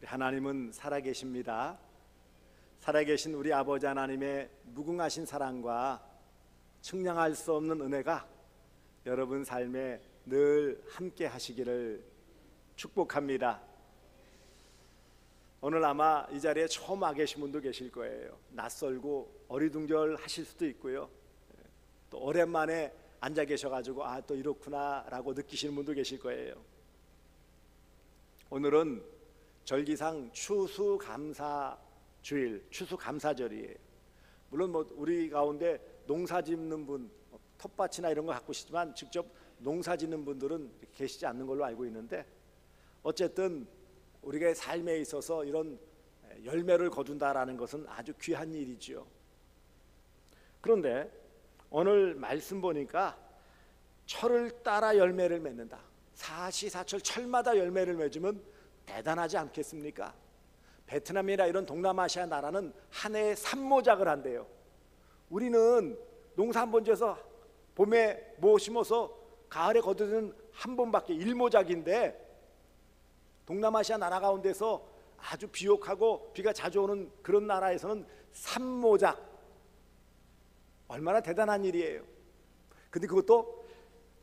하나님은 살아계십니다. 살아계신 우리 아버지 하나님의 무궁하신 사랑과 측량할 수 없는 은혜가 여러분 삶에 늘 함께 하시기를 축복합니다. 오늘 아마 이 자리에 처음 와 계신 분도 계실 거예요. 낯설고 어리둥절하실 수도 있고요. 또 오랜만에 앉아 계셔가지고 또 이렇구나 라고 느끼시는 분도 계실 거예요. 오늘은 절기상 추수감사주일, 추수감사절이에요. 물론 우리 가운데 농사 짓는 분, 텃밭이나 이런 거 갖고 싶지만 직접 농사 짓는 분들은 계시지 않는 걸로 알고 있는데, 어쨌든 우리가 삶에 있어서 이런 열매를 거둔다라는 것은 아주 귀한 일이지요. 그런데 오늘 말씀 보니까 철을 따라 열매를 맺는다. 사시사철 철마다 열매를 맺으면 대단하지 않겠습니까? 베트남이나 이런 동남아시아 나라는 한 해에 3모작을 한대요. 우리는 농사 한 번 지어서 봄에 뭐 심어서 가을에 거두는 한 번밖에 1모작인데, 동남아시아 나라 가운데서 아주 비옥하고 비가 자주 오는 그런 나라에서는 3모작, 얼마나 대단한 일이에요. 근데 그것도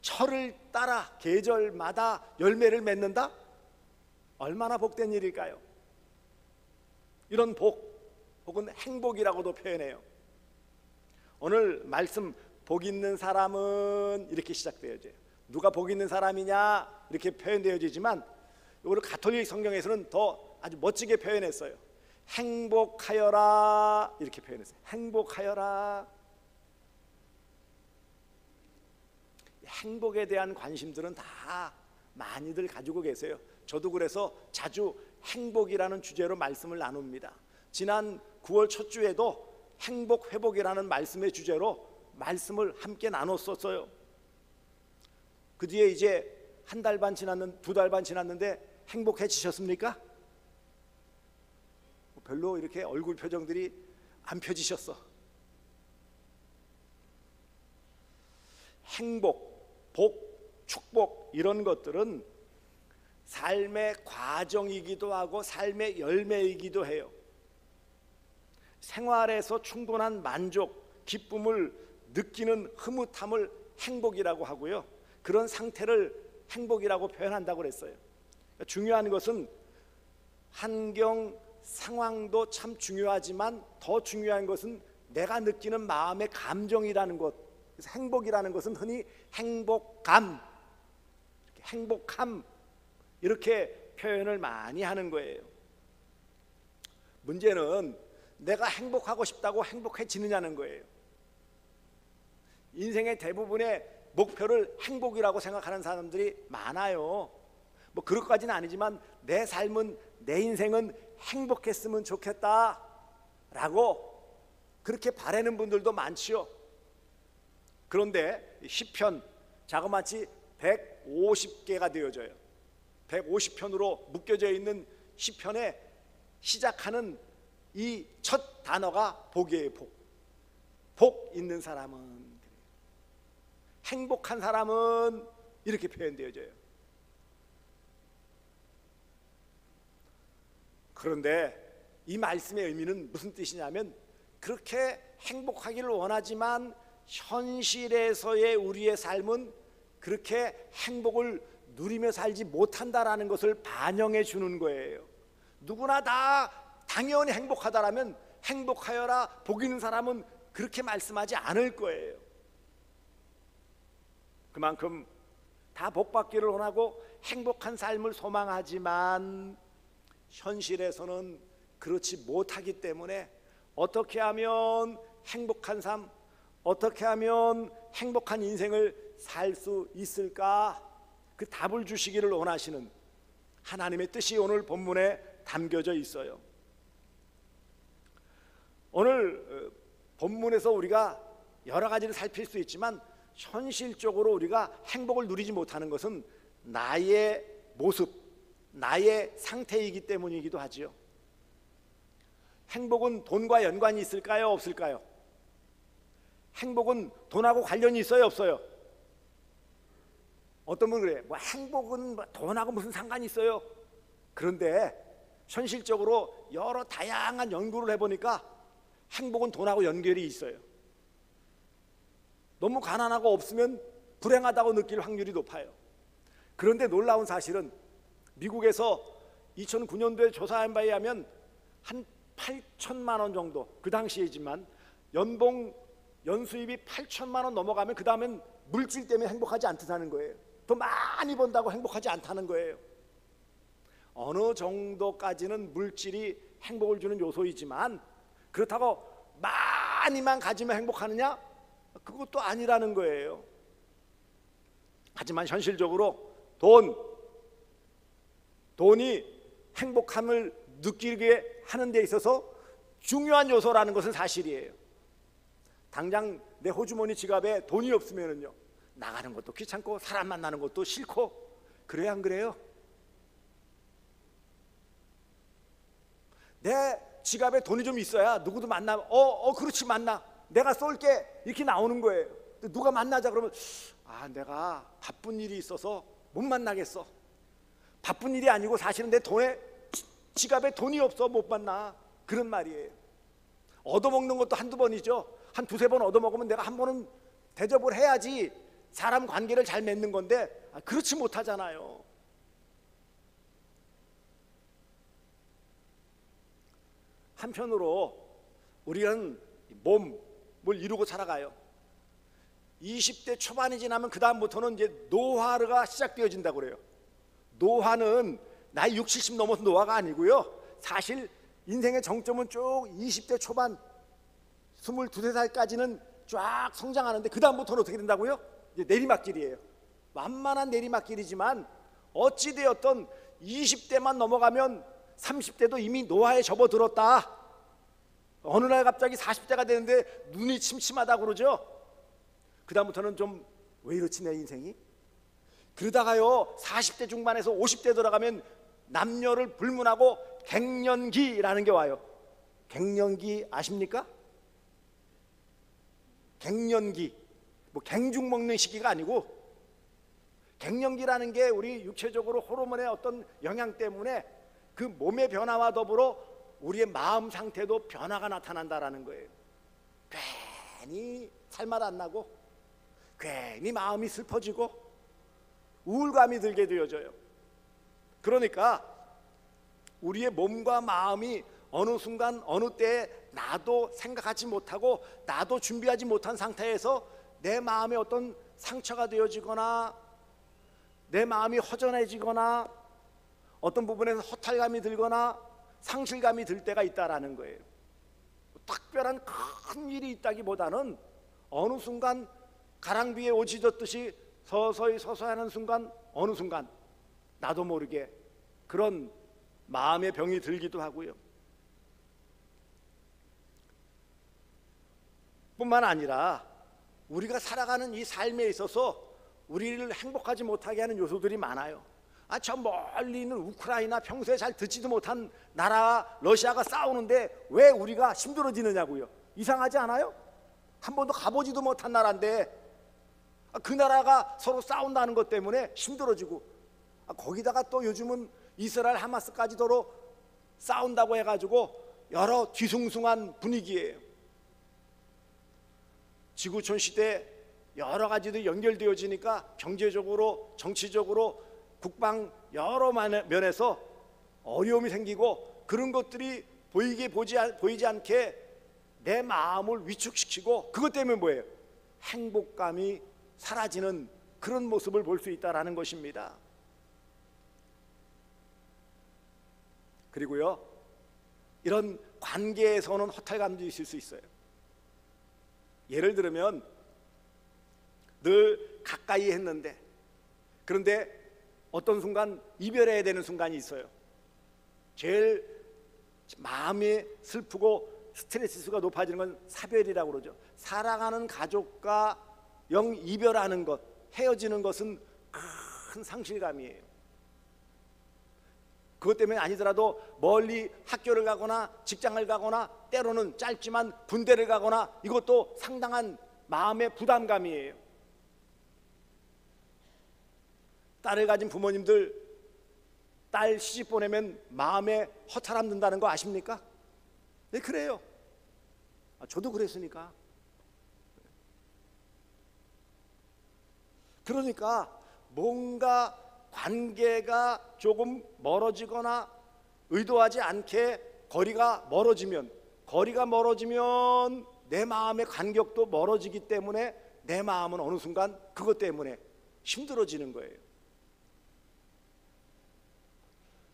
철을 따라 계절마다 열매를 맺는다? 얼마나 복된 일일까요? 이런 복 혹은 행복이라고도 표현해요. 오늘 말씀 복 있는 사람은 이렇게 시작되어져요. 누가 복 있는 사람이냐 이렇게 표현되어지지만 이거를 가톨릭 성경에서는 더 아주 멋지게 표현했어요. 행복하여라 이렇게 표현했어요. 행복하여라. 행복에 대한 관심들은 다 많이들 가지고 계세요. 저도 그래서 자주 행복이라는 주제로 말씀을 나눕니다. 지난 9월 첫 주에도 행복 회복이라는 말씀의 주제로 말씀을 함께 나눴었어요. 그 뒤에 이제 한 달 반 지났는, 2달 반 지났는데 행복해지셨습니까? 별로 이렇게 얼굴 표정들이 안 펴지셨어. 행복, 복, 축복 이런 것들은 삶의 과정이기도 하고 삶의 열매이기도 해요. 생활에서 충분한 만족, 기쁨을 느끼는 흐뭇함을 행복이라고 하고요. 그런 상태를 행복이라고 표현한다고 그랬어요. 중요한 것은 환경, 상황도 참 중요하지만 더 중요한 것은 내가 느끼는 마음의 감정이라는 것. 그래서 행복이라는 것은 흔히 행복감, 행복함 이렇게 표현을 많이 하는 거예요. 문제는 내가 행복하고 싶다고 행복해지느냐는 거예요. 인생의 대부분의 목표를 행복이라고 생각하는 사람들이 많아요. 뭐 그것까지는 아니지만 내 삶은, 내 인생은 행복했으면 좋겠다 라고 그렇게 바라는 분들도 많지요. 그런데 시편 자그마치 150개가 되어져요. 150편으로 묶여져 있는 시편에 시작하는 이 첫 단어가 복이에요. 복. 복 있는 사람은, 행복한 사람은 이렇게 표현되어져요. 그런데 이 말씀의 의미는 무슨 뜻이냐면, 그렇게 행복하기를 원하지만 현실에서의 우리의 삶은 그렇게 행복을 누리며 살지 못한다라는 것을 반영해 주는 거예요. 누구나 다 당연히 행복하다라면 행복하여라, 복 있는 사람은 그렇게 말씀하지 않을 거예요. 그만큼 다 복받기를 원하고 행복한 삶을 소망하지만 현실에서는 그렇지 못하기 때문에 어떻게 하면 행복한 삶, 어떻게 하면 행복한 인생을 살 수 있을까? 그 답을 주시기를 원하시는 하나님의 뜻이 오늘 본문에 담겨져 있어요. 오늘 본문에서 우리가 여러 가지를 살필 수 있지만 현실적으로 우리가 행복을 누리지 못하는 것은 나의 모습, 나의 상태이기 때문이기도 하지요. 행복은 돈과 연관이 있을까요? 없을까요? 행복은 돈하고 관련이 있어요? 없어요? 어떤 분은 그래, 뭐 행복은 돈하고 무슨 상관이 있어요? 그런데 현실적으로 여러 다양한 연구를 해보니까 행복은 돈하고 연결이 있어요. 너무 가난하고 없으면 불행하다고 느낄 확률이 높아요. 그런데 놀라운 사실은 미국에서 2009년도에 조사한 바에 의하면 한 8천만 원 정도, 그 당시이지만 연수입이 8천만 원 넘어가면 그 다음엔 물질 때문에 행복하지 않다는 거예요. 더 많이 번다고 행복하지 않다는 거예요. 어느 정도까지는 물질이 행복을 주는 요소이지만 그렇다고 많이만 가지면 행복하느냐? 그것도 아니라는 거예요. 하지만 현실적으로 돈이 행복함을 느끼게 하는 데 있어서 중요한 요소라는 것은 사실이에요. 당장 내 호주머니 지갑에 돈이 없으면요, 나가는 것도 귀찮고 사람 만나는 것도 싫고, 그래요 안 그래요? 내 지갑에 돈이 좀 있어야 누구도 만나면 그렇지, 만나, 내가 쏠게, 이렇게 나오는 거예요. 누가 만나자 그러면 내가 바쁜 일이 있어서 못 만나겠어. 바쁜 일이 아니고 사실은 내 지갑에 돈이 없어 못 만나, 그런 말이에요. 얻어먹는 것도 한두 번이죠. 한 두세 번 얻어먹으면 내가 한 번은 대접을 해야지 사람 관계를 잘 맺는 건데 그렇지 못하잖아요. 한편으로 우리는 몸을 이루고 살아가요. 20대 초반이 지나면 그 다음부터는 이제 노화가 시작되어진다고 그래요. 노화는 나이 60, 70 넘어서 노화가 아니고요, 사실 인생의 정점은 쭉 20대 초반 22, 23살까지는 쫙 성장하는데 그 다음부터는 어떻게 된다고요? 이제 내리막길이에요. 완만한 내리막길이지만 어찌되었던 20대만 넘어가면 30대도 이미 노화에 접어들었다. 어느 날 갑자기 40대가 되는데 눈이 침침하다 그러죠. 그 다음부터는 좀 왜 이렇지 내 인생이? 그러다가요 40대 중반에서 50대 들어가면 남녀를 불문하고 갱년기라는 게 와요. 갱년기 아십니까? 갱년기, 뭐 갱죽 먹는 시기가 아니고, 갱년기라는 게 우리 육체적으로 호르몬의 어떤 영향 때문에 그 몸의 변화와 더불어 우리의 마음 상태도 변화가 나타난다라는 거예요. 괜히 살맛 안 나고 괜히 마음이 슬퍼지고 우울감이 들게 되어져요. 그러니까 우리의 몸과 마음이 어느 순간 어느 때에 나도 생각하지 못하고 나도 준비하지 못한 상태에서 내 마음에 어떤 상처가 되어지거나 내 마음이 허전해지거나 어떤 부분에서 허탈감이 들거나 상실감이 들 때가 있다라는 거예요. 특별한 큰 일이 있다기보다는 어느 순간 가랑비에 옷 젖듯이 서서히 하는 순간, 어느 순간 나도 모르게 그런 마음의 병이 들기도 하고요. 뿐만 아니라 우리가 살아가는 이 삶에 있어서 우리를 행복하지 못하게 하는 요소들이 많아요. 저 멀리 있는 우크라이나, 평소에 잘 듣지도 못한 나라와 러시아가 싸우는데 왜 우리가 힘들어지느냐고요. 이상하지 않아요? 한 번도 가보지도 못한 나라인데 그 나라가 서로 싸운다는 것 때문에 힘들어지고, 거기다가 또 요즘은 이스라엘 하마스까지도 싸운다고 해가지고 여러 뒤숭숭한 분위기예요. 지구촌 시대에 여러 가지도 연결되어지니까 경제적으로, 정치적으로, 국방 여러 면에서 어려움이 생기고, 그런 것들이 보이지 않게 내 마음을 위축시키고, 그것 때문에 뭐예요? 행복감이 사라지는 그런 모습을 볼 수 있다는 것입니다. 그리고요, 이런 관계에서는 허탈감도 있을 수 있어요. 예를 들면 늘 가까이 했는데, 그런데 어떤 순간 이별해야 되는 순간이 있어요. 제일 마음이 슬프고 스트레스가 높아지는 건 사별이라고 그러죠. 사랑하는 가족과 영 이별하는 것, 헤어지는 것은 큰 상실감이에요. 그것 때문에 아니더라도 멀리 학교를 가거나 직장을 가거나 때로는 짧지만 군대를 가거나, 이것도 상당한 마음의 부담감이에요. 딸을 가진 부모님들, 딸 시집 보내면 마음에 허탈함 든다는 거 아십니까? 네, 그래요. 저도 그랬으니까. 그러니까 뭔가 관계가 조금 멀어지거나 의도하지 않게 거리가 멀어지면 내 마음의 간격도 멀어지기 때문에 내 마음은 어느 순간 그것 때문에 힘들어지는 거예요.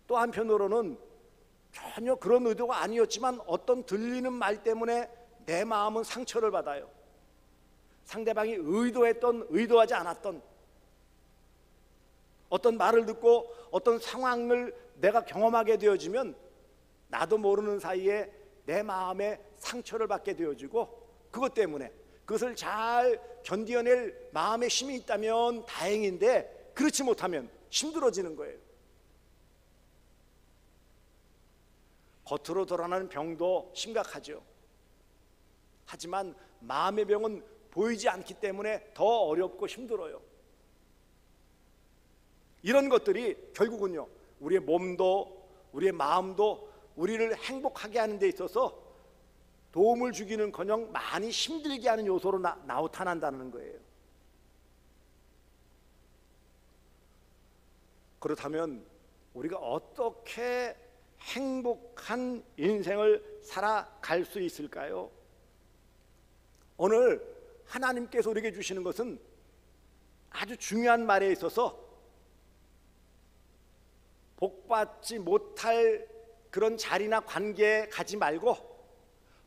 또 한편으로는 전혀 그런 의도가 아니었지만 어떤 들리는 말 때문에 내 마음은 상처를 받아요. 상대방이 의도했던 의도하지 않았던 어떤 말을 듣고 어떤 상황을 내가 경험하게 되어지면 나도 모르는 사이에 내 마음에 상처를 받게 되어지고 그것 때문에 그것을 잘 견뎌낼 마음의 힘이 있다면 다행인데 그렇지 못하면 힘들어지는 거예요. 겉으로 드러나는 병도 심각하죠. 하지만 마음의 병은 보이지 않기 때문에 더 어렵고 힘들어요. 이런 것들이 결국은요, 우리의 몸도 우리의 마음도 우리를 행복하게 하는 데 있어서 도움을 주기는커녕 많이 힘들게 하는 요소로 나타난다는 거예요. 그렇다면 우리가 어떻게 행복한 인생을 살아갈 수 있을까요? 오늘 하나님께서 우리에게 주시는 것은 아주 중요한 말에 있어서 복받지 못할 그런 자리나 관계에 가지 말고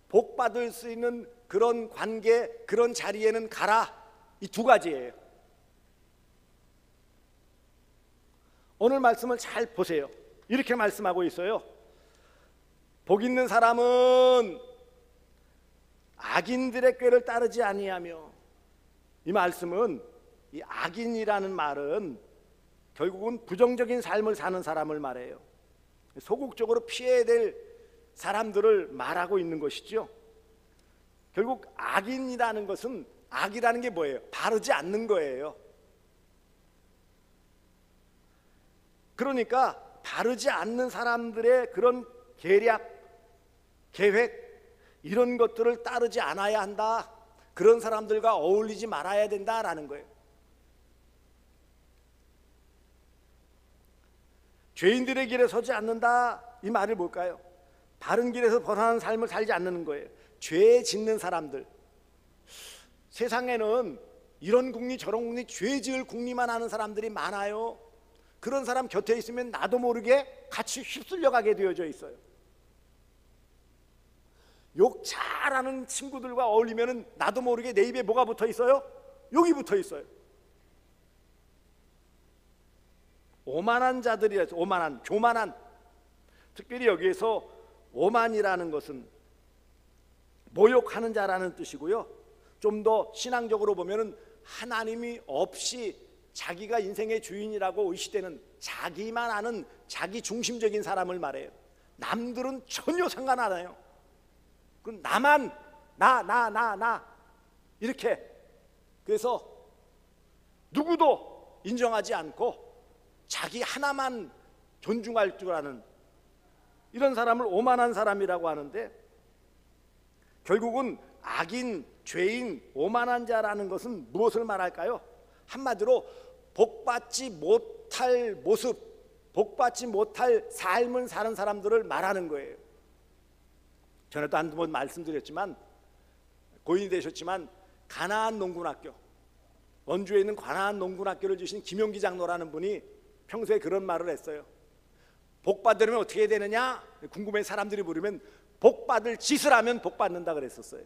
복받을 수 있는 그런 관계, 그런 자리에는 가라. 이 두 가지예요. 오늘 말씀을 잘 보세요. 이렇게 말씀하고 있어요. 복 있는 사람은 악인들의 꾀를 따르지 아니하며, 이 말씀은 이 악인이라는 말은 결국은 부정적인 삶을 사는 사람을 말해요. 소극적으로 피해야 될 사람들을 말하고 있는 것이죠. 결국 악인이라는 것은, 악이라는 게 뭐예요? 바르지 않는 거예요. 그러니까 바르지 않는 사람들의 그런 계략, 계획, 이런 것들을 따르지 않아야 한다. 그런 사람들과 어울리지 말아야 된다라는 거예요. 죄인들의 길에 서지 않는다, 이 말이 뭘까요? 바른 길에서 벗어나는 삶을 살지 않는 거예요. 죄 짓는 사람들, 세상에는 이런 궁리 저런 궁리, 죄 지을 궁리만 하는 사람들이 많아요. 그런 사람 곁에 있으면 나도 모르게 같이 휩쓸려 가게 되어져 있어요. 욕 잘하는 친구들과 어울리면 나도 모르게 내 입에 뭐가 붙어 있어요? 욕이 붙어 있어요. 오만한 자들이라서, 오만한, 교만한. 특별히 여기에서 오만이라는 것은 모욕하는 자라는 뜻이고요. 좀 더 신앙적으로 보면은 하나님이 없이 자기가 인생의 주인이라고 의시되는, 자기만 아는 자기 중심적인 사람을 말해요. 남들은 전혀 상관 안 해요. 그 나만 나 이렇게, 그래서 누구도 인정하지 않고 자기 하나만 존중할 줄 아는 이런 사람을 오만한 사람이라고 하는데, 결국은 악인, 죄인, 오만한 자라는 것은 무엇을 말할까요? 한마디로 복받지 못할 모습, 복받지 못할 삶을 사는 사람들을 말하는 거예요. 전에도 한두 번 말씀드렸지만, 고인이 되셨지만 가나안 농군학교, 원주에 있는 가나안 농군학교를 주신 김용기 장로라는 분이 평소에 그런 말을 했어요. 복 받으려면 어떻게 해야 되느냐? 궁금해 사람들이 물으면 복 받을 짓을 하면 복 받는다 그랬었어요.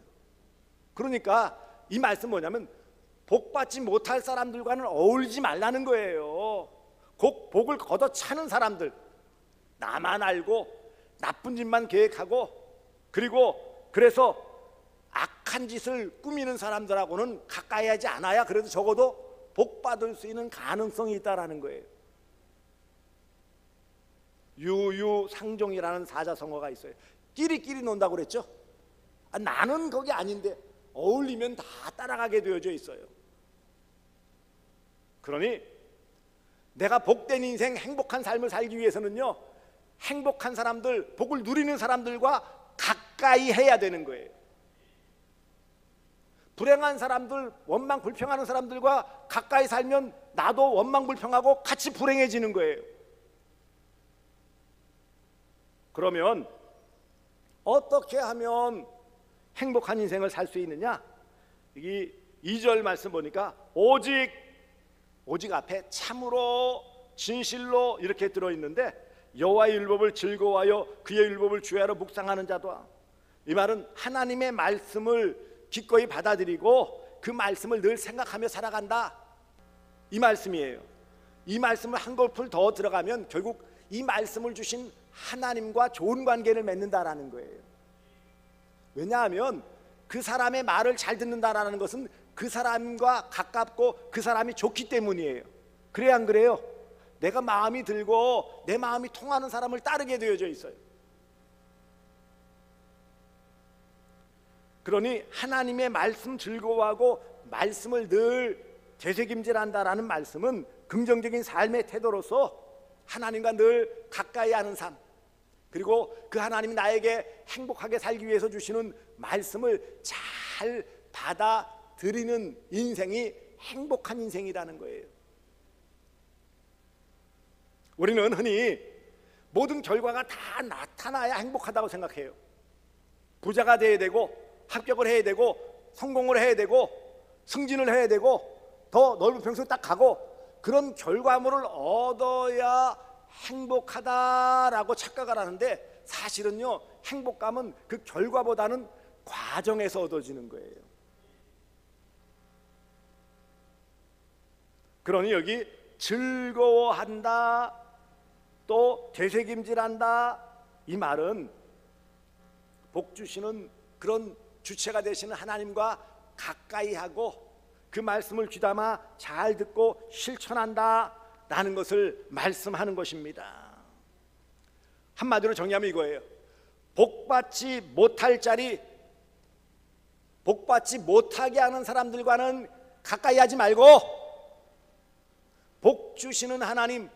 그러니까 이 말씀 뭐냐면 복 받지 못할 사람들과는 어울리지 말라는 거예요. 곧 복을 걷어차는 사람들, 나만 알고 나쁜 짓만 계획하고, 그리고 그래서 악한 짓을 꾸미는 사람들하고는 가까이 하지 않아야 그래도 적어도 복 받을 수 있는 가능성이 있다라는 거예요. 유유상종이라는 사자성어가 있어요. 끼리끼리 논다고 그랬죠. 나는 거기 아닌데 어울리면 다 따라가게 되어져 있어요. 그러니 내가 복된 인생, 행복한 삶을 살기 위해서는요, 행복한 사람들, 복을 누리는 사람들과 가까이 해야 되는 거예요. 불행한 사람들, 원망 불평하는 사람들과 가까이 살면 나도 원망 불평하고 같이 불행해지는 거예요. 그러면 어떻게 하면 행복한 인생을 살 수 있느냐? 이 2절 말씀 보니까 오직 앞에 참으로 진실로 이렇게 들어있는데, 여호와의 율법을 즐거워하여 그의 율법을 주야로 묵상하는 자도아. 이 말은 하나님의 말씀을 기꺼이 받아들이고 그 말씀을 늘 생각하며 살아간다, 이 말씀이에요. 이 말씀을 한 걸풀 더 들어가면 결국 이 말씀을 주신 하나님과 좋은 관계를 맺는다라는 거예요. 왜냐하면 그 사람의 말을 잘 듣는다라는 것은 그 사람과 가깝고 그 사람이 좋기 때문이에요. 그래야 안 그래요? 내가 마음이 들고 내 마음이 통하는 사람을 따르게 되어져 있어요. 그러니 하나님의 말씀 즐거워하고 말씀을 늘 되새김질한다라는 말씀은 긍정적인 삶의 태도로서 하나님과 늘 가까이 하는 삶, 그리고 그 하나님이 나에게 행복하게 살기 위해서 주시는 말씀을 잘 받아들이는 인생이 행복한 인생이라는 거예요. 우리는 흔히 모든 결과가 다 나타나야 행복하다고 생각해요. 부자가 돼야 되고, 합격을 해야 되고, 성공을 해야 되고, 승진을 해야 되고, 더 넓은 평수 딱 가고, 그런 결과물을 얻어야 행복하다라고 착각을 하는데, 사실은요, 행복감은 그 결과보다는 과정에서 얻어지는 거예요. 그러니 여기 즐거워한다, 또 되새김질한다, 이 말은 복 주시는 그런 주체가 되시는 하나님과 가까이 하고 그 말씀을 귀담아 잘 듣고 실천한다 라는 것을 말씀하는 것입니다. 한마디로 정리하면 이거예요. 복받지 못할 자리, 복받지 못하게 하는 사람들과는 가까이 하지 말고, 복 주시는 하나님,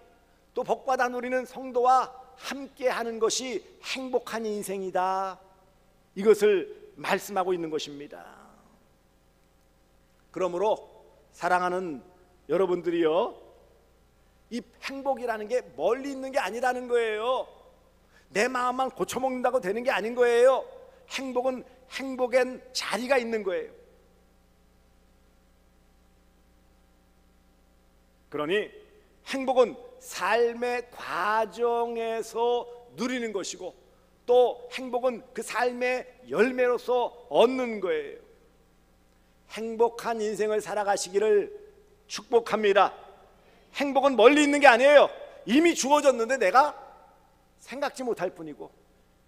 또 복받아 누리는 성도와 함께 하는 것이 행복한 인생이다, 이것을 말씀하고 있는 것입니다. 그러므로 사랑하는 여러분들이요, 이 행복이라는 게 멀리 있는 게 아니라는 거예요. 내 마음만 고쳐먹는다고 되는 게 아닌 거예요. 행복은 행복엔 자리가 있는 거예요. 그러니 행복은 삶의 과정에서 누리는 것이고, 또 행복은 그 삶의 열매로서 얻는 거예요. 행복한 인생을 살아가시기를 축복합니다. 행복은 멀리 있는 게 아니에요. 이미 주어졌는데 내가 생각지 못할 뿐이고,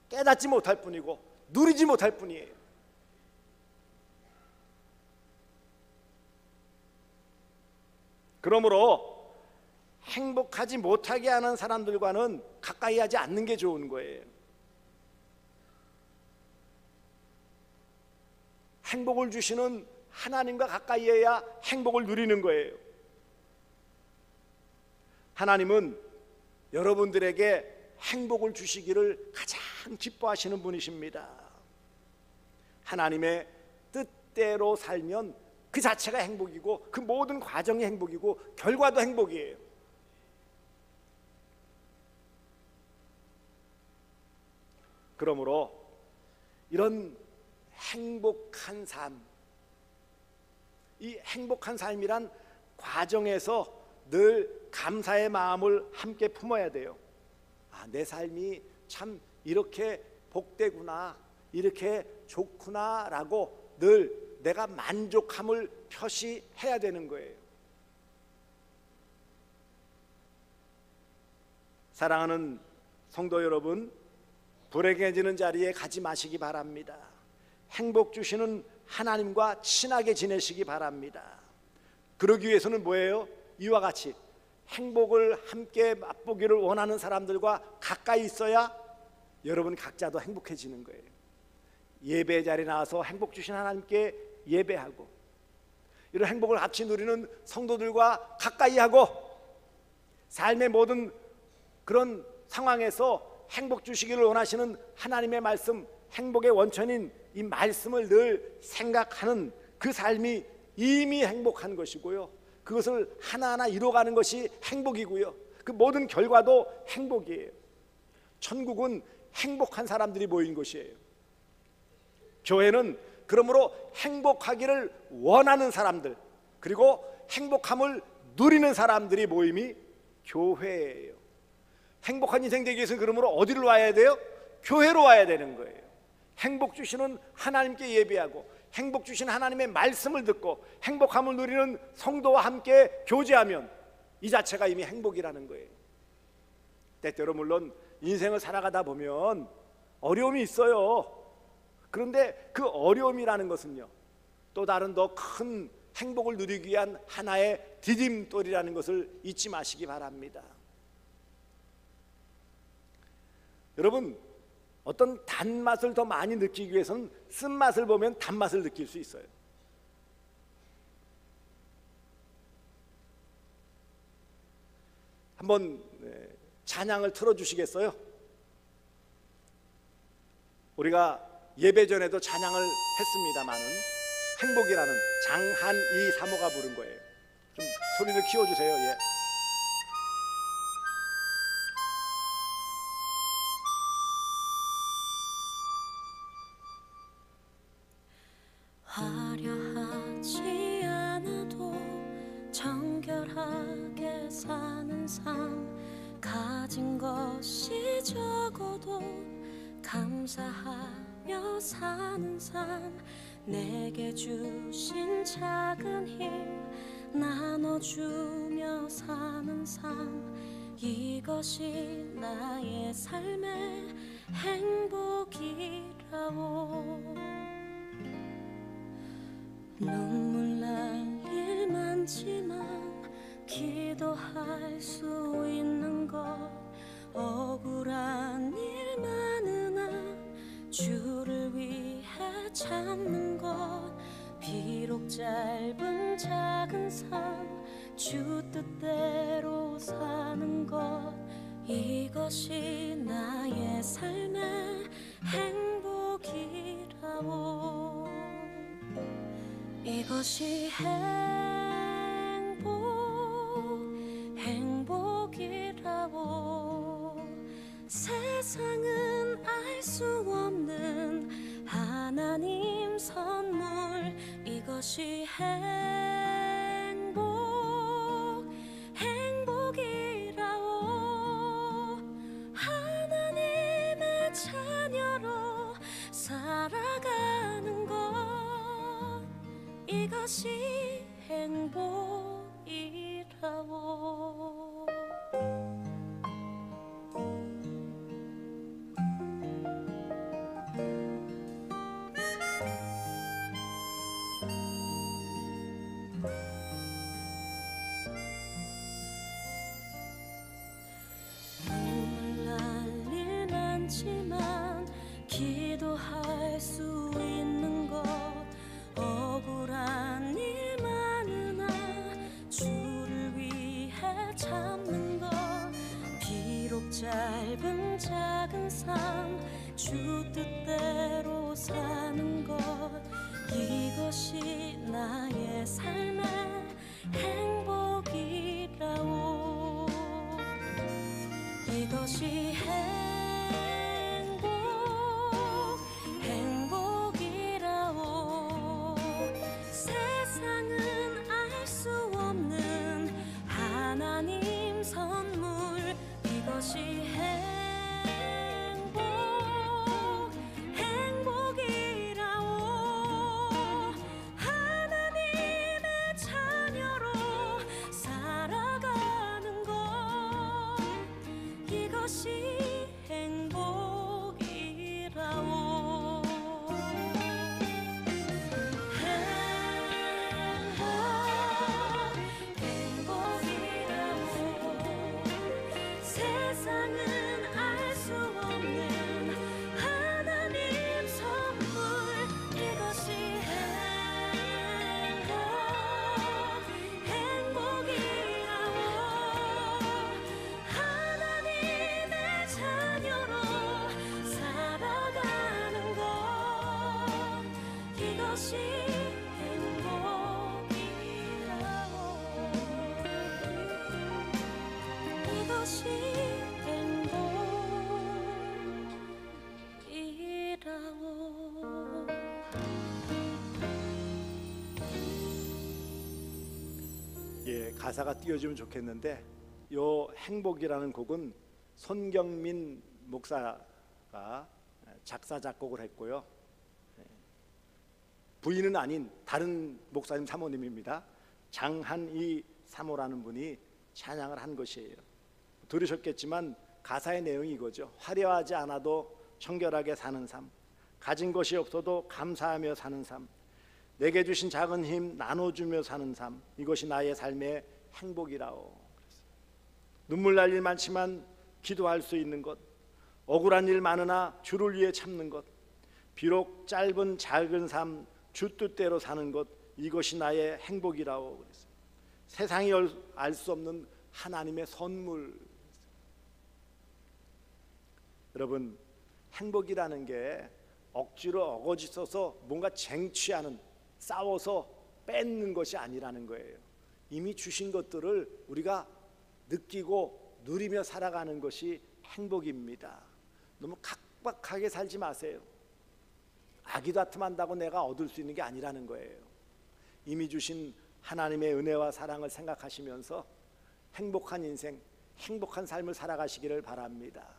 깨닫지 못할 뿐이고, 누리지 못할 뿐이에요. 그러므로 행복하지 못하게 하는 사람들과는 가까이 하지 않는 게 좋은 거예요. 행복을 주시는 하나님과 가까이 해야 행복을 누리는 거예요. 하나님은 여러분들에게 행복을 주시기를 가장 기뻐하시는 분이십니다. 하나님의 뜻대로 살면 그 자체가 행복이고, 그 모든 과정이 행복이고, 결과도 행복이에요. 그러므로 이런 행복한 삶, 이 행복한 삶이란 과정에서 늘 감사의 마음을 함께 품어야 돼요. 아, 내 삶이 참 이렇게 복되구나, 이렇게 좋구나 라고 늘 내가 만족함을 표시해야 되는 거예요. 사랑하는 성도 여러분, 불행해지는 자리에 가지 마시기 바랍니다. 행복 주시는 하나님과 친하게 지내시기 바랍니다. 그러기 위해서는 뭐예요? 이와 같이 행복을 함께 맛보기를 원하는 사람들과 가까이 있어야 여러분 각자도 행복해지는 거예요. 예배 자리에 나와서 행복 주신 하나님께 예배하고, 이런 행복을 같이 누리는 성도들과 가까이 하고, 삶의 모든 그런 상황에서 행복 주시기를 원하시는 하나님의 말씀, 행복의 원천인 이 말씀을 늘 생각하는 그 삶이 이미 행복한 것이고요, 그것을 하나하나 이뤄가는 것이 행복이고요, 그 모든 결과도 행복이에요. 천국은 행복한 사람들이 모인 곳이에요. 교회는 그러므로 행복하기를 원하는 사람들, 그리고 행복함을 누리는 사람들이 모임이 교회예요. 행복한 인생 되기 위해서 그러므로 어디를 와야 돼요? 교회로 와야 되는 거예요. 행복 주시는 하나님께 예배하고 행복 주신 하나님의 말씀을 듣고 행복함을 누리는 성도와 함께 교제하면 이 자체가 이미 행복이라는 거예요. 때때로 물론 인생을 살아가다 보면 어려움이 있어요. 그런데 그 어려움이라는 것은요, 또 다른 더 큰 행복을 누리기 위한 하나의 디딤돌이라는 것을 잊지 마시기 바랍니다. 여러분, 어떤 단맛을 더 많이 느끼기 위해서는 쓴맛을 보면 단맛을 느낄 수 있어요. 한번 찬양을 틀어주시겠어요? 우리가 예배 전에도 찬양을 했습니다마는 행복이라는 장한이 사모가 부른 거예요. 좀 소리를 키워주세요. 예. 화려하지 않아도 정결하게 사는 삶, 가진 것이 적어도 감사하며 사는 삶, 내게 주신 작은 힘 나눠주며 사는 삶, 이것이 나의 삶의 행복이라오. 눈물 날 일 많지만 기도할 수 있는 것, 억울한 일 많으나 주를 위해 참는 것, 비록 짧은 작은 삶 주 뜻대로 사는 것, 이것이 나의 삶의 행복이라오. 이것이 행복이라고. 세상은 알 수 없는 하나님 선물, 이것이 행복이라고. 하나님의 자녀로 살아가는 것, 이것이 행복이라고. 눈물 날 일 많지만 기도할 수 있는 것, 억울한 일 많으나 주를 위해 참는 것, 비록 짧은 작은 삶 주 뜻대로 사는 것, 이것이 나의 삶의 행복이라오. 이것이 행복이라오. 세상은 알 수 없는 하나님 선물, 이것이 행복이라오. 하나님의 자녀로 살아가는 것, 이것이 행복이라오. 행복이라오. 세상은 알 수 없는 하나님 선물, 이것이 행복이라오. 가사가 띄워지면 좋겠는데, 요 행복이라는 곡은 손경민 목사가 작사 작곡을 했고요. 부인은 아닌 다른 목사님 사모님입니다. 장한이 사모라는 분이 찬양을 한 것이에요. 들으셨겠지만 가사의 내용이 이거죠. 화려하지 않아도 청결하게 사는 삶, 가진 것이 없어도 감사하며 사는 삶, 내게 주신 작은 힘 나눠주며 사는 삶, 이것이 나의 삶의 행복이라오. 눈물 날 일 많지만 기도할 수 있는 것, 억울한 일 많으나 주를 위해 참는 것, 비록 짧은 작은 삶 주 뜻대로 사는 것, 이것이 나의 행복이라고 그랬어요. 세상이 알 수 없는 하나님의 선물. 여러분, 행복이라는 게 억지로 어거지 써서 뭔가 쟁취하는, 싸워서 뺏는 것이 아니라는 거예요. 이미 주신 것들을 우리가 느끼고 누리며 살아가는 것이 행복입니다. 너무 각박하게 살지 마세요. 아기다툼한다고 내가 얻을 수 있는 게 아니라는 거예요. 이미 주신 하나님의 은혜와 사랑을 생각하시면서 행복한 인생, 행복한 삶을 살아가시기를 바랍니다.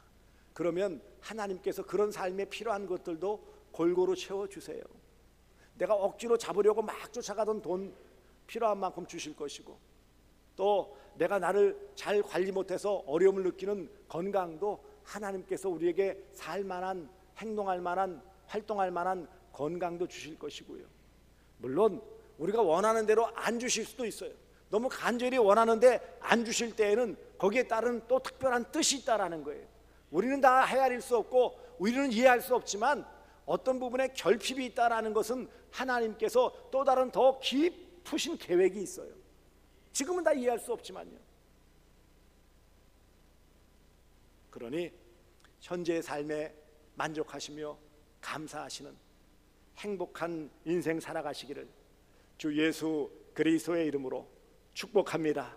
그러면 하나님께서 그런 삶에 필요한 것들도 골고루 채워주세요. 내가 억지로 잡으려고 막 쫓아가던 돈 필요한 만큼 주실 것이고, 또 내가 나를 잘 관리 못해서 어려움을 느끼는 건강도 하나님께서 우리에게 살만한, 행동할 만한, 활동할 만한 건강도 주실 것이고요. 물론 우리가 원하는 대로 안 주실 수도 있어요. 너무 간절히 원하는데 안 주실 때에는 거기에 따른 또 특별한 뜻이 있다라는 거예요. 우리는 다 헤아릴 수 없고 우리는 이해할 수 없지만 어떤 부분에 결핍이 있다라는 것은 하나님께서 또 다른 더 깊으신 계획이 있어요. 지금은 다 이해할 수 없지만요. 그러니 현재의 삶에 만족하시며 감사하시는 행복한 인생 살아가시기를 주 예수 그리스도의 이름으로 축복합니다.